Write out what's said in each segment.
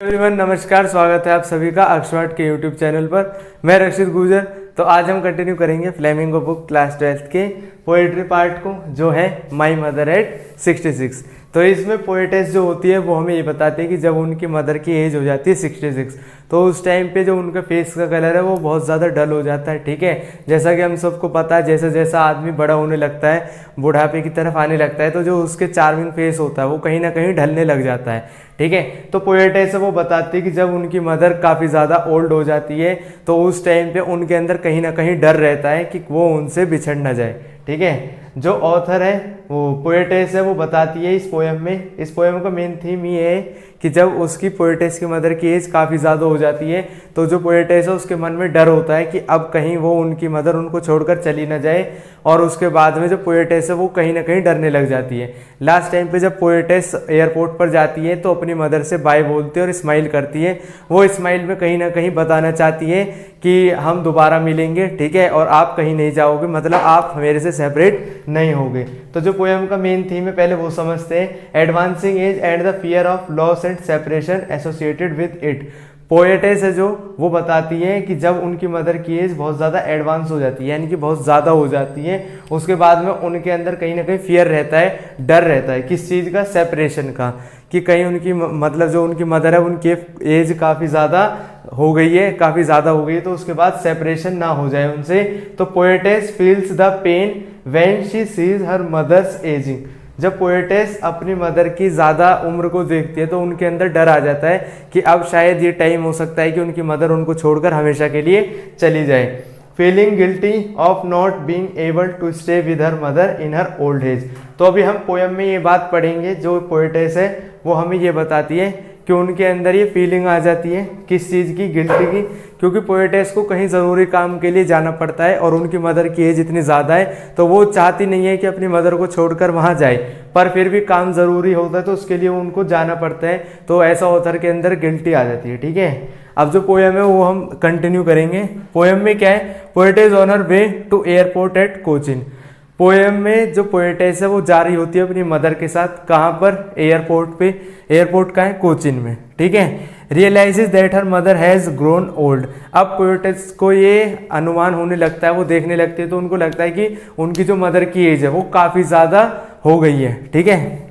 Everyone नमस्कार, स्वागत है आप सभी का अक्षवाट के यूट्यूब चैनल पर। मैं रक्षित गुजर। तो आज हम कंटिन्यू करेंगे फ्लेमिंगो बुक क्लास 12th के पोएट्री पार्ट को, जो है माई मदर एट 66। तो इसमें पोएटेस जो होती है वो हमें ये बताती है कि जब उनकी मदर की एज हो जाती है 66, तो उस टाइम पे जो उनका फेस का कलर है वो बहुत ज़्यादा डल हो जाता है। ठीक है, जैसा कि हम सबको पता है, जैसा जैसा आदमी बड़ा होने लगता है, बुढ़ापे की तरफ आने लगता है, तो जो उसके चार्मिंग फेस होता है वो कहीं ना कहीं ढलने लग जाता है। ठीक है, तो पोएटेस वो बताती है कि जब उनकी मदर काफ़ी ज़्यादा ओल्ड हो जाती है तो उस टाइम पे उनके अंदर कहीं ना कहीं डर रहता है कि वो उनसे बिछड़ ना जाए। ठीक है, जो ऑथर है वो पोएटेस है, वो बताती है इस पोएम में, इस पोएम का मेन थीम ये है कि जब उसकी पोएटेस की मदर की एज काफ़ी ज़्यादा हो जाती है तो जो पोएटेस है उसके मन में डर होता है कि अब कहीं वो उनकी मदर उनको छोड़कर चली ना जाए। और उसके बाद में जो पोएटेस है वो कहीं ना कहीं डरने लग जाती है। लास्ट टाइम पे जब पोएटेस एयरपोर्ट पर जाती है तो अपनी मदर से बाय बोलती है और स्माइल करती है। वो स्माइल में कहीं ना कहीं बताना चाहती है कि हम दोबारा मिलेंगे, ठीक है, और आप कहीं नहीं जाओगे, मतलब आप मेरे से सेपरेट नहीं होगे। तो जो पोएम का मेन थीम है पहले वो समझते हैं। Advancing as and the fear of loss and separation associated with it. Poetess है जो वो बताती है कि जब उनकी मदर की एज बहुत ज़्यादा एडवांस हो जाती है, यानी कि बहुत ज़्यादा हो जाती है, उसके बाद में उनके अंदर कहीं ना कहीं फियर रहता है, डर रहता है। किस चीज़ का? सेपरेशन का, कि कहीं उनकी मतलब जो उनकी मदर है उनकी एज काफ़ी ज़्यादा हो गई है, काफ़ी ज़्यादा हो गई है, तो उसके बाद सेपरेशन ना हो जाए उनसे। तो poetess feels the pain when she sees her mother's ageing. जब पोएटेस अपनी मदर की ज़्यादा उम्र को देखती है तो उनके अंदर डर आ जाता है कि अब शायद ये टाइम हो सकता है कि उनकी मदर उनको छोड़कर हमेशा के लिए चली जाए। Feeling guilty of not being able to stay with her mother in her old age. तो अभी हम पोएम में ये बात पढ़ेंगे। जो पोएटेस है वो हमें ये बताती है कि उनके अंदर ये फीलिंग आ जाती है, किस चीज़ की? गिल्टी की। क्योंकि पोएटेस को कहीं ज़रूरी काम के लिए जाना पड़ता है और उनकी मदर की एज इतनी ज़्यादा है तो वो चाहती नहीं है कि अपनी मदर को छोड़कर वहाँ जाए, पर फिर भी काम ज़रूरी होता है तो उसके लिए उनको जाना पड़ता है। तो ऐसा ऑथर के अंदर गिल्टी आ जाती है। ठीक है, अब जो पोएम है वो हम कंटिन्यू करेंगे। पोएम में क्या है? Poetess on her way to airport at Cochin. Poem में जो पोएटेस है वो जा रही होती है अपनी मदर के साथ, कहाँ पर? एयरपोर्ट पे। एयरपोर्ट का है कोचिन में। ठीक है, realises that her mother has grown old. अब पोएटेस को ये अनुमान होने लगता है, वो देखने लगती है तो उनको लगता है कि उनकी जो मदर की एज है वो काफ़ी ज़्यादा हो गई है। ठीक है,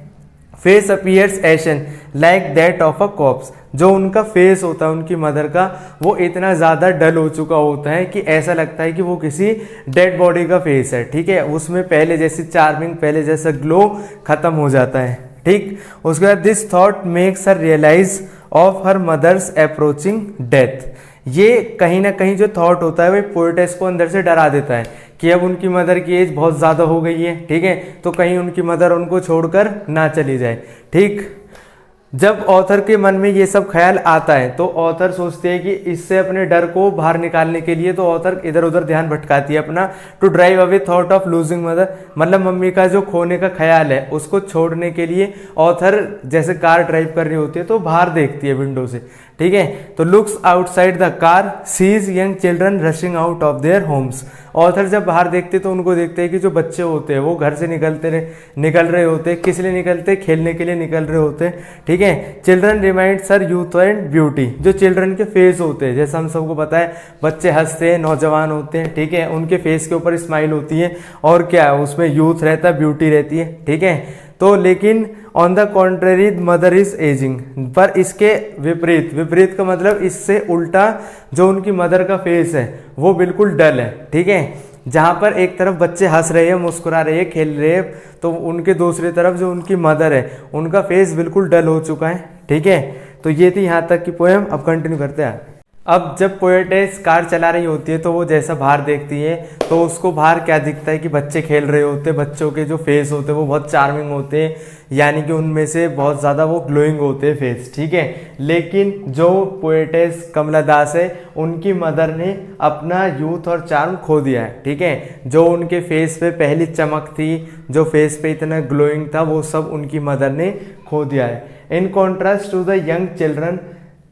face appears ation like that of a cops. जो उनका फेस होता है उनकी मदर का वो इतना ज़्यादा डल हो चुका होता है कि ऐसा लगता है कि वो किसी डेड बॉडी का फेस है। ठीक है, उसमें पहले जैसी चार्मिंग, पहले जैसा ग्लो खत्म हो जाता है। ठीक, उसके बाद this thought makes her realise of her mother's approaching death. ये कहीं ना कहीं जो थॉट होता है वो पोएटेस को अंदर से डरा देता है कि अब उनकी मदर की एज बहुत ज़्यादा हो गई है। ठीक है, तो कहीं उनकी मदर उनको छोड़कर ना चली जाए। ठीक, जब ऑथर के मन में ये सब ख्याल आता है तो ऑथर सोचते हैं कि इससे अपने डर को बाहर निकालने के लिए तो ऑथर इधर उधर ध्यान भटकाती है अपना। To drive away thought of losing mother, मतलब मम्मी का जो खोने का ख्याल है उसको छोड़ने के लिए ऑथर जैसे कार ड्राइव कर रही होती है तो बाहर देखती है विंडो से। ठीक है, तो looks outside the car, sees young children rushing out of their homes. Author जब बाहर देखते तो उनको देखते हैं कि जो बच्चे होते हैं वो घर से निकल रहे होते हैं। किस लिए निकलते? खेलने के लिए निकल रहे होते हैं। ठीक है, children reminds her youth and beauty. जो चिल्ड्रन के फेस होते हैं, जैसा हम सबको पता है, बच्चे हंसते हैं, नौजवान होते हैं। ठीक है, उनके फेस के ऊपर स्माइल होती है और क्या है उसमें यूथ रहता है, ब्यूटी रहती है। ठीक है, तो लेकिन on the contrary mother is ageing, पर इसके विपरीत, विपरीत का मतलब इससे उल्टा, जो उनकी मदर का फेस है वो बिल्कुल डल है। ठीक है, जहाँ पर एक तरफ बच्चे हंस रहे हैं, मुस्कुरा रहे हैं, खेल रहे हैं, तो उनके दूसरी तरफ जो उनकी मदर है उनका फेस बिल्कुल डल हो चुका है। ठीक है, तो ये थी यहाँ तक की पोएम। अब कंटिन्यू करते हैं। अब जब पोएटेस कार चला रही होती है तो वो जैसा बाहर देखती है तो उसको बाहर क्या दिखता है कि बच्चे खेल रहे होते हैं। बच्चों के जो फेस होते हैं वो बहुत चार्मिंग होते हैं, यानी कि उनमें से बहुत ज़्यादा वो ग्लोइंग होते हैं फेस। ठीक है, लेकिन जो पोएटेस कमला दास है उनकी मदर ने अपना यूथ और चार्म खो दिया है। ठीक है, जो उनके फेस पे पहली चमक थी, जो फेस पे इतना ग्लोइंग था, वो सब उनकी मदर ने खो दिया है। In contrast to the young children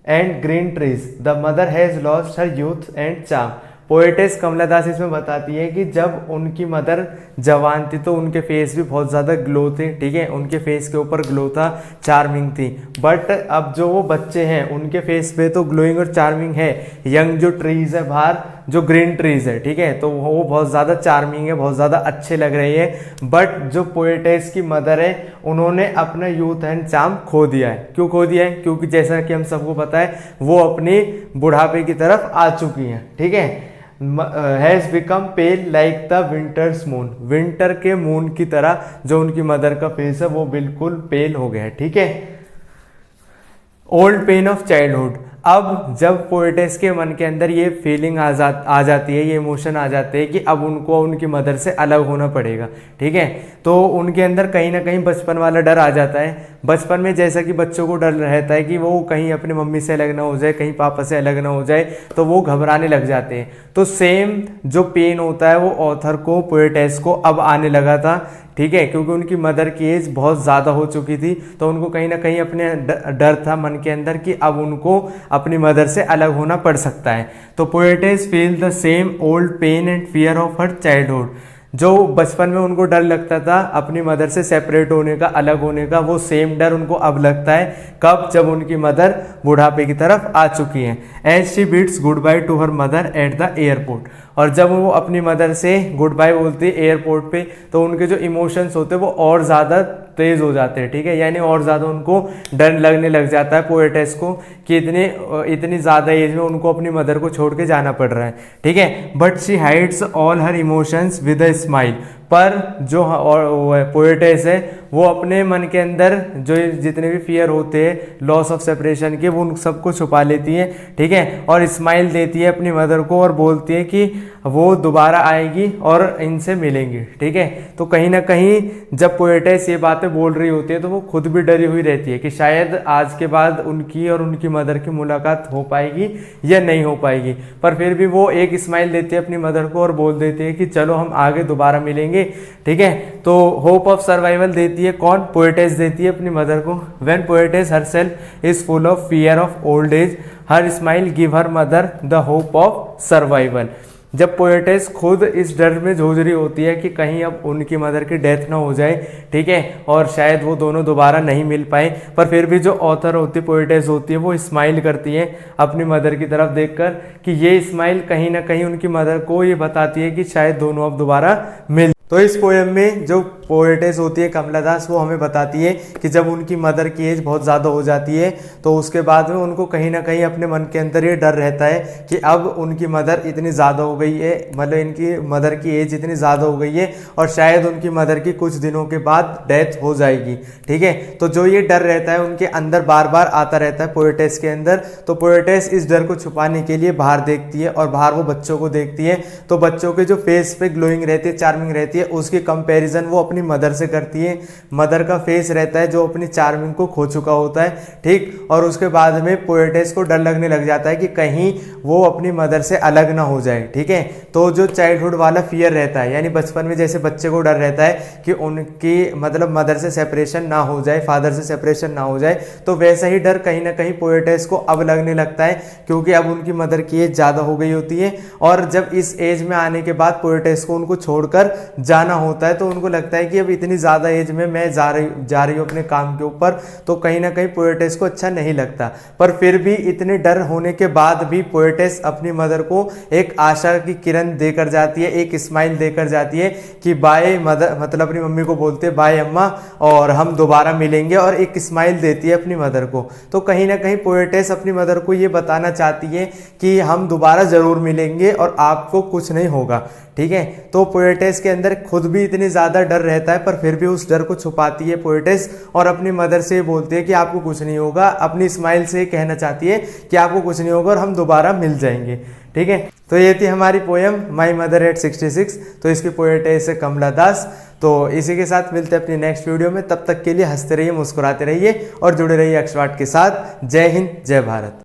and green trees the mother has lost her youth and charm. Poetess Kamala Das इसमें बताती है कि जब उनकी मदर जवान थी तो उनके फेस भी बहुत ज़्यादा ग्लो थे, ठीक है, उनके फेस के ऊपर ग्लो था, चार्मिंग थी। बट अब जो वो बच्चे हैं उनके फेस पे तो ग्लोइंग और चार्मिंग है, यंग जो ट्रीज है बाहर, जो ग्रीन ट्रीज है, ठीक है, तो वो बहुत ज़्यादा चार्मिंग है, बहुत ज़्यादा अच्छे लग रहे हैं। बट जो पोएटेस की मदर है उन्होंने अपना यूथ एंड चार्म खो दिया है। क्यों खो दिया है? क्योंकि जैसा कि हम सबको पता है वो अपनी बुढ़ापे की तरफ आ चुकी हैं, ठीक है। Has become pale like the winter's moon, winter के मून की तरह जो उनकी मदर का फेस है वो बिल्कुल पेल हो गया है, ठीक है। ओल्ड पेन ऑफ चाइल्डहुड, अब जब पोएटेस के मन के अंदर ये फीलिंग आ जाती है, ये इमोशन आ जाते हैं कि अब उनको उनकी मदर से अलग होना पड़ेगा, ठीक है, तो उनके अंदर कहीं ना कहीं बचपन वाला डर आ जाता है। बचपन में जैसा कि बच्चों को डर रहता है कि वो कहीं अपनी मम्मी से अलग ना हो जाए, कहीं पापा से अलग ना हो जाए, तो वो घबराने लग जाते हैं। तो सेम जो पेन होता है वो ऑथर को, पोएटेस को अब आने लगा था, ठीक है, क्योंकि उनकी मदर की एज बहुत ज़्यादा हो चुकी थी। तो उनको कहीं ना कहीं अपने डर था मन के अंदर कि अब उनको अपनी मदर से अलग होना पड़ सकता है। तो poetess feel the same old pain and fear of her childhood, जो बचपन में उनको डर लगता था अपनी मदर से सेपरेट होने का, अलग होने का, वो सेम डर उनको अब लगता है। कब? जब उनकी मदर बुढ़ापे की तरफ आ चुकी हैं। As she bids goodbye to her mother at the airport, और जब वो अपनी मदर से गुड बाय बोलती है एयरपोर्ट पे, तो उनके जो इमोशंस होते हैं वो और ज़्यादा तेज हो जाते हैं, ठीक है, यानी और ज़्यादा उनको डर लगने लग जाता है पोएटेस को कि इतनी ज़्यादा एज में उनको अपनी मदर को छोड़ के जाना पड़ रहा है, ठीक है। But she hides all her emotions with a smile, पर जो पोएटेस है वो अपने मन के अंदर जो जितने भी फियर होते हैं लॉस ऑफ सेपरेशन के, वो उन सबको छुपा लेती है, ठीक है, और स्माइल देती है अपनी मदर को और बोलती है कि वो दोबारा आएगी और इनसे मिलेंगी, ठीक है। तो कहीं ना कहीं जब पोएटेस ये बातें बोल रही होती है तो वो खुद भी डरी हुई रहती है कि शायद आज के बाद उनकी और उनकी मदर की मुलाकात हो पाएगी या नहीं हो पाएगी, पर फिर भी वो एक स्माइल देती है अपनी मदर को और बोल देती है कि चलो हम आगे दोबारा मिलेंगे, ठीक है। तो होप ऑफ सर्वाइवल देती है कौन? पोएटेस देती है अपनी मदर को। When poetess herself is full of fear of old age, her smile give her mother the hope of survival, जब पोएटेस खुद इस डर में जूझ रही होती है कि कहीं अब उनकी मदर की डेथ ना हो जाए, ठीक है, और शायद वो दोनों दोबारा नहीं मिल पाए, पर फिर भी जो ऑथर होती है, पोएटेस होती है, वो स्माइल करती है अपनी मदर की तरफ देखकर कि ये स्माइल कहीं ना कहीं उनकी मदर को ये बताती है कि शायद दोनों अब दोबारा मिल। तो इस पोएम में जो पोएटेस होती है कमला दास, वो हमें बताती है कि जब उनकी मदर की एज बहुत ज़्यादा हो जाती है तो उसके बाद में उनको कहीं ना कहीं अपने मन के अंदर ये डर रहता है कि अब उनकी मदर इतनी ज़्यादा हो गई है, मतलब इनकी मदर की एज इतनी ज़्यादा हो गई है और शायद उनकी मदर की कुछ दिनों के बाद डेथ हो जाएगी, ठीक है। तो जो ये डर रहता है उनके अंदर बार बार आता रहता है पोएटेस के अंदर। तो पोएटेस इस डर को छुपाने के लिए बाहर देखती है और बाहर वो बच्चों को देखती है, तो बच्चों के जो फेस पे ग्लोइंग रहती है, चार्मिंग रहती है, उसकी कंपैरिजन वो अपनी मदर से करती है। मदर का फेस रहता है जो अपनी चार्मिंग को खो चुका होता है, ठीक, और उसके बाद में पोएटेस को डर लगने लग जाता है कि कहीं वो अपनी मदर से अलग ना हो जाए, ठीक है। तो जो चाइल्डहुड वाला फियर रहता है, यानी बचपन में जैसे बच्चे को डर रहता है कि उनकी मतलब मदर से सेपरेशन ना हो जाए, फादर से सेपरेशन ना हो जाए, तो वैसा ही डर कहीं ना कहीं पोएटेस को अब लगने लगता है, क्योंकि अब उनकी मदर की एज ज़्यादा हो गई होती है और जब इस एज में आने के बाद पोएटेस को उनको छोड़कर जाना होता है तो उनको लगता है कि अब इतनी ज़्यादा एज में मैं जा रही हूँ अपने काम के ऊपर, तो कहीं ना कहीं पोएटेस को अच्छा नहीं लगता। पर फिर भी इतने डर होने के बाद भी पोएटेस अपनी मदर को एक आशा की किरण देकर जाती है, एक स्माइल देकर जाती है कि बाय मदर, मतलब अपनी मम्मी को बोलते हैं बाय अम्मा और हम दोबारा मिलेंगे, और एक स्माइल देती है अपनी मदर को। तो कहीं ना कहीं पोएटेस अपनी मदर को ये बताना चाहती है कि हम दोबारा ज़रूर मिलेंगे और आपको कुछ नहीं होगा, ठीक है। तो पोएटेस के अंदर खुद भी इतनी ज़्यादा डर रहता है, पर फिर भी उस डर को छुपाती है पोएटेस और अपनी मदर से बोलती है कि आपको कुछ नहीं होगा, अपनी स्माइल से कहना चाहती है कि आपको कुछ नहीं होगा और हम दोबारा मिल जाएंगे, ठीक है। तो ये थी हमारी पोएम माई मदर एट 66। तो इसकी पोएटेस है कमला दास। तो इसी के साथ मिलते हैं अपनी नेक्स्ट वीडियो में, तब तक के लिए हंसते रहिए, मुस्कुराते रहिए और जुड़े रहिए अक्षवाट के साथ। जय हिंद, जय भारत।